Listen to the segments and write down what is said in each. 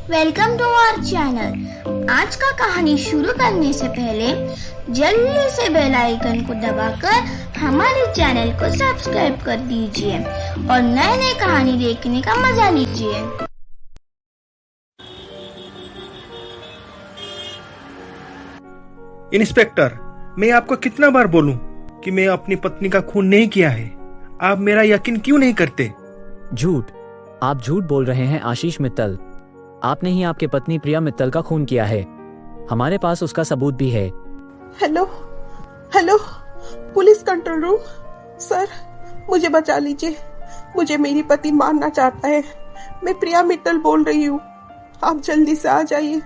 Welcome to our channel. आज का कहानी शुरू करने से पहले जल्दी से बेल आइकन को दबाकर हमारे चैनल को सब्सक्राइब कर दीजिए और नए नए कहानी देखने का मजा लीजिए। इंस्पेक्टर, मैं आपको कितना बार बोलूं कि मैं अपनी पत्नी का खून नहीं किया है? आप मेरा यकीन क्यों नहीं करते? झूठ। आप झूठ बोल रहे हैं आशीष मित्तल। आपने ही आपके पत्नी प्रिया मित्तल का खून किया है। हमारे पास उसका सबूत भी है। Hello, police control room. Sir, मुझे बचा लीजिए। मुझे मेरी पति मारना चाहता है। मैं प्रिया मित्तल बोल रही हूँ। आप जल्दी से आ जाइए,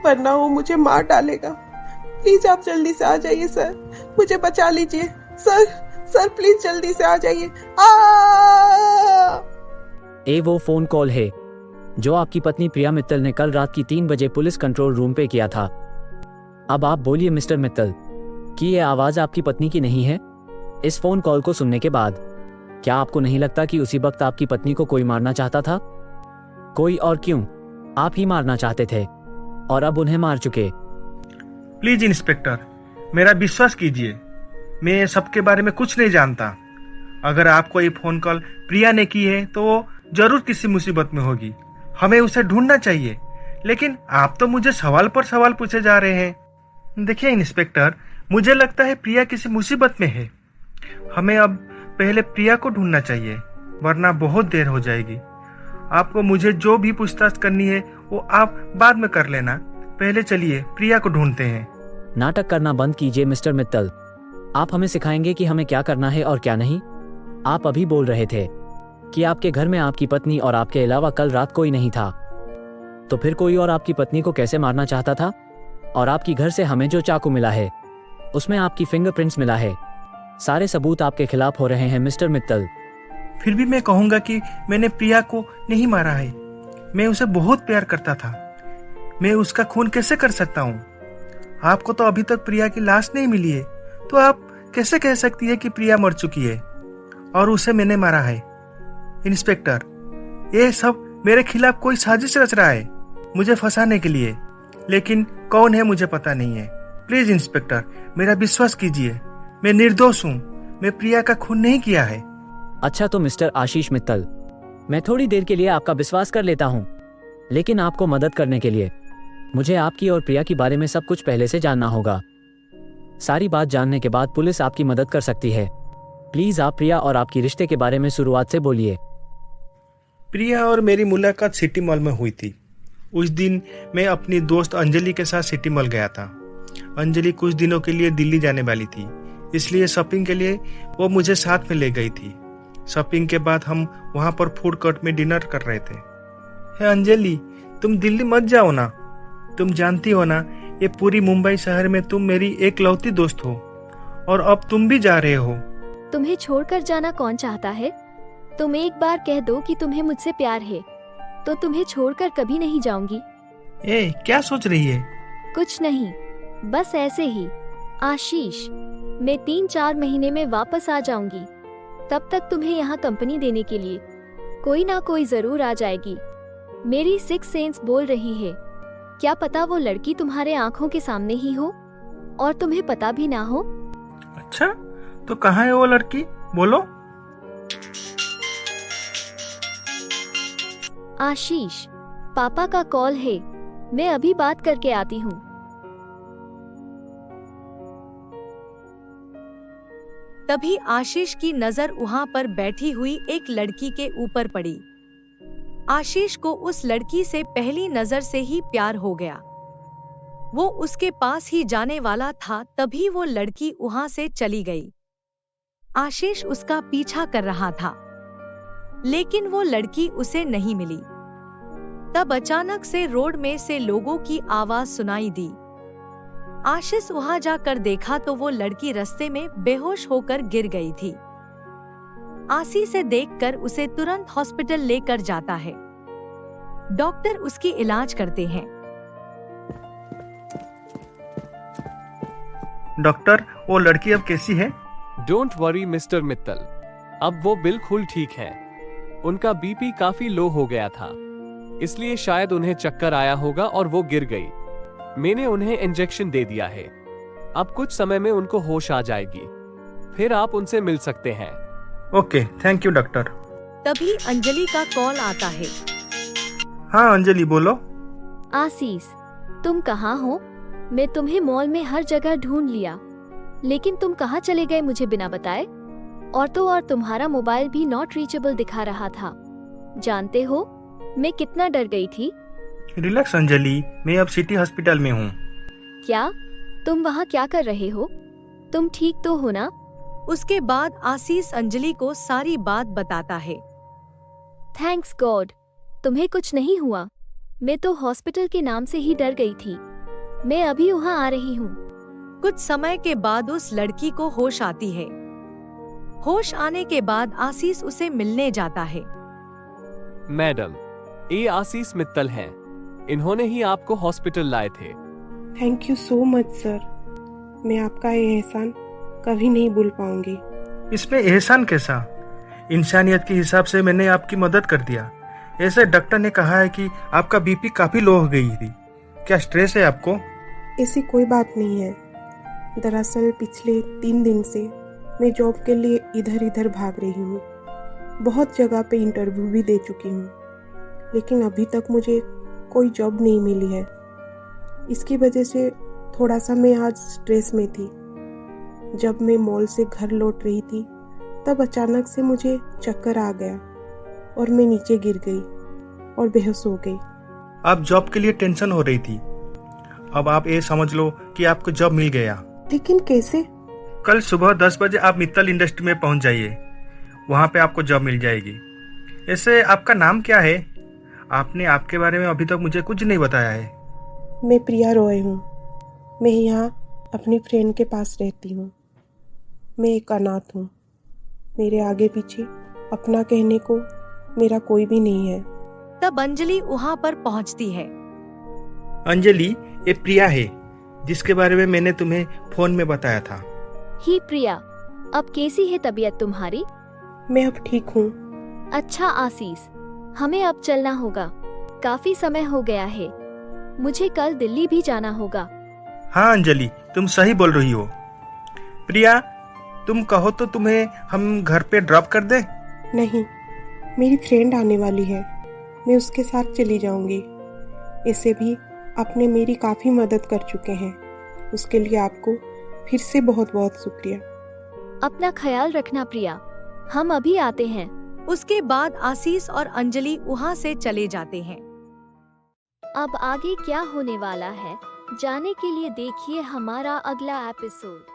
वरना वो मुझे मार डालेगा। प्लीज आप जल्दी से आ जाइए सर, मुझे बचा लीजिए। सर प्लीज जल्दी से आ जाइए। ये वो फोन कॉल है जो आपकी पत्नी प्रिया मित्तल ने कल रात की 3 बजे पुलिस कंट्रोल रूम पे किया था। अब आप बोलिए मिस्टर मित्तल कि ये आवाज आपकी पत्नी की नहीं है? इस फोन कॉल को सुनने के बाद क्या आपको नहीं लगता कि उसी वक्त आपकी पत्नी को कोई मारना चाहता था? कोई और क्यों, आप ही मारना चाहते थे और अब उन्हें मार चुके। प्लीज इंस्पेक्टर, मेरा विश्वास कीजिए, मैं सबके बारे में कुछ नहीं जानता। अगर आपको ये फोन कॉल प्रिया ने की है तो वो जरूर किसी मुसीबत में होगी। हमें उसे ढूंढना चाहिए। लेकिन आप तो मुझे सवाल पर सवाल पूछे जा रहे हैं। देखिए इंस्पेक्टर, मुझे लगता है प्रिया किसी मुसीबत में है। हमें अब पहले प्रिया को ढूंढना चाहिए, वरना बहुत देर हो जाएगी। आपको मुझे जो भी पूछताछ करनी है वो आप बाद में कर लेना। पहले चलिए प्रिया को ढूंढते हैं। नाटक करना बंद कीजिए मिस्टर मित्तल। आप हमें सिखाएंगे कि हमें क्या करना है और क्या नहीं। आप अभी बोल रहे थे कि आपके घर में आपकी पत्नी और आपके अलावा कल रात कोई नहीं था, तो फिर कोई और आपकी पत्नी को कैसे मारना चाहता था? और आपकी घर से हमें जो चाकू मिला है उसमें आपकी फिंगरप्रिंट्स मिला है। सारे सबूत आपके खिलाफ हो रहे हैं मिस्टर मित्तल। फिर भी मैं कहूंगा कि मैंने प्रिया को नहीं मारा है। मैं उसे बहुत प्यार करता था। मैं उसका खून कैसे कर सकता हूँ? आपको तो अभी तक प्रिया की लाश नहीं मिली है, तो आप कैसे कह सकती है कि प्रिया मर चुकी है और उसे मैंने मारा है? इंस्पेक्टर, ये सब मेरे खिलाफ कोई साजिश रच रहा है मुझे फंसाने के लिए, लेकिन कौन है मुझे पता नहीं है। प्लीज इंस्पेक्टर, मेरा विश्वास कीजिए, मैं निर्दोष हूँ। मैं प्रिया का खून नहीं किया है। अच्छा तो मिस्टर आशीष मित्तल, मैं थोड़ी देर के लिए आपका विश्वास कर लेता हूँ, लेकिन आपको मदद करने के लिए मुझे आपकी और प्रिया के बारे में सब कुछ पहले से जानना होगा। सारी बात जानने के बाद पुलिस आपकी मदद कर सकती है। प्लीज आप प्रिया और आपकी रिश्ते के बारे में शुरुआत से बोलिए। प्रिया और मेरी मुलाकात सिटी मॉल में हुई थी। उस दिन मैं अपनी दोस्त अंजलि के साथ सिटी मॉल गया था। अंजलि कुछ दिनों के लिए दिल्ली जाने वाली थी, इसलिए शॉपिंग के लिए वो मुझे साथ में ले गई थी। शॉपिंग के बाद हम वहां पर फूड कोर्ट में डिनर कर रहे थे। हे अंजलि, तुम दिल्ली मत जाओ ना। तुम जानती हो ना, ये पूरी मुंबई शहर में तुम मेरी एकलौती दोस्त हो, और अब तुम भी जा रहे हो। तुम्हें छोड़कर जाना कौन चाहता है? तुम एक बार कह दो कि तुम्हें मुझसे प्यार है, तो तुम्हें छोड़कर कभी नहीं जाऊंगी। क्या सोच रही है? कुछ नहीं, बस ऐसे ही। आशीष, मैं 3-4 महीने में वापस आ जाऊंगी। तब तक तुम्हें यहाँ कंपनी देने के लिए कोई ना कोई जरूर आ जाएगी। मेरी सिक्स सेंस बोल रही है। क्या पता वो लड़की तुम्हारे आंखों के सामने ही हो और तुम्हें पता भी ना हो। अच्छा, तो कहाँ है वो लड़की? बोलो। आशीष, पापा का कॉल है, मैं अभी बात करके आती हूँ। तभी आशीष की नजर वहाँ पर बैठी हुई एक लड़की के ऊपर पड़ी। आशीष को उस लड़की से पहली नजर से ही प्यार हो गया। वो उसके पास ही जाने वाला था, तभी वो लड़की वहाँ से चली गई। आशीष उसका पीछा कर रहा था, लेकिन वो लड़की उसे नहीं मिली। तब अचानक से रोड में से लोगों की आवाज सुनाई दी। आशीष वहां जाकर देखा तो वो लड़की रास्ते में बेहोश होकर गिर गई थी। आशी से देखकर उसे तुरंत हॉस्पिटल लेकर जाता है। डॉक्टर उसकी इलाज करते हैं। डॉक्टर, वो लड़की अब कैसी है? डोंट वरी मिस्टर मित्तल, अब वो बिल्कुल ठीक है। उनका बीपी काफी लो हो गया था। इसलिए शायद उन्हें चक्कर आया होगा और वो गिर गई। मैंने उन्हें इंजेक्शन दे दिया है। अब कुछ समय में उनको होश आ जाएगी, फिर आप उनसे मिल सकते हैं। Okay, thank you doctor. तभी अंजलि का कॉल आता है। हाँ अंजलि बोलो। आशीष, तुम कहाँ हो? मैं तुम्हें मॉल में हर जगह ढूंढ लिया, लेकिन तुम कहाँ चले गए मुझे बिना बताए? और तो और तुम्हारा मोबाइल भी नॉट रीचेबल दिखा रहा था। जानते हो मैं कितना डर गई थी। रिलैक्स अंजलि, मैं अब सिटी हॉस्पिटल में हूँ। क्या तुम वहाँ क्या कर रहे हो? तुम ठीक तो हो ना? उसके बाद आशीष अंजलि को सारी बात बताता है। थैंक्स गॉड, तुम्हें कुछ नहीं हुआ। मैं तो हॉस्पिटल के नाम से ही डर गई थी। मैं अभी वहाँ आ रही हूँ। कुछ समय के बाद उस लड़की को होश आती है। होश आने के बाद आशीष उसे मिलने जाता है। मैडम, ये आशीष मित्तल हैं। इन्होंने ही आपको हॉस्पिटल लाए थे। Thank you so much sir. मैं आपका ये एहसान कभी नहीं भूल पाऊंगी। इसमें एहसान कैसा? इंसानियत के हिसाब से मैंने आपकी मदद कर दिया। ऐसे डॉक्टर ने कहा है कि आपका बीपी काफी लो हो गई थी। क्या स्ट्रेस है आपको? ऐसी कोई बात नहीं है। दरअसल पिछले 3 दिन से मैं जॉब के लिए इधर इधर भाग रही हूँ। बहुत जगह पे इंटरव्यू भी दे चुकी हूँ, लेकिन अभी तक मुझे कोई जॉब नहीं मिली है। इसकी वजह से थोड़ा सा मैं आज स्ट्रेस में थी। जब मैं मॉल से घर लौट रही थी तब अचानक से मुझे चक्कर आ गया और मैं नीचे गिर गई और बेहोश हो गई। आप जॉब के लिए टेंशन हो रही थी। अब आप ये समझ लो कि आपको जॉब मिल गया। लेकिन कैसे? कल सुबह 10 बजे आप मित्तल इंडस्ट्री में पहुंच जाइए। वहां पे आपको जॉब मिल जाएगी। ऐसे आपका नाम क्या है? आपने आपके बारे में अभी तक मुझे कुछ नहीं बताया है। मैं प्रिया रॉय हूँ। मैं यहाँ अपनी फ्रेंड के पास रहती हूँ। मैं एक अनाथ हूँ। मेरे आगे पीछे अपना कहने को मेरा कोई भी नहीं है। तब अंजलि वहाँ पर पहुँचती है। अंजलि, ये प्रिया है जिसके बारे में मैंने तुम्हें फोन में बताया था। ही प्रिया, अब कैसी है तबीयत तुम्हारी? मैं अब ठीक हूँ। अच्छा आशीष, हमें अब चलना होगा। काफी समय हो गया है। मुझे कल दिल्ली भी जाना होगा। हाँ अंजलि, तुम सही बोल रही हो। प्रिया, तुम कहो तो तुम्हें हम घर पे ड्रॉप कर दें? नहीं, मेरी फ्रेंड आने वाली है। मैं उसके साथ चली जाऊंगी। ऐसे भी आपने मेरी काफ़ी मदद कर चुके हैं। उसके लिए आपको फिर से बहुत बहुत शुक्रिया। अपना ख्याल रखना प्रिया, हम अभी आते हैं। उसके बाद आशीष और अंजलि वहाँ से चले जाते हैं। अब आगे क्या होने वाला है, जाने के लिए देखिए हमारा अगला एपिसोड।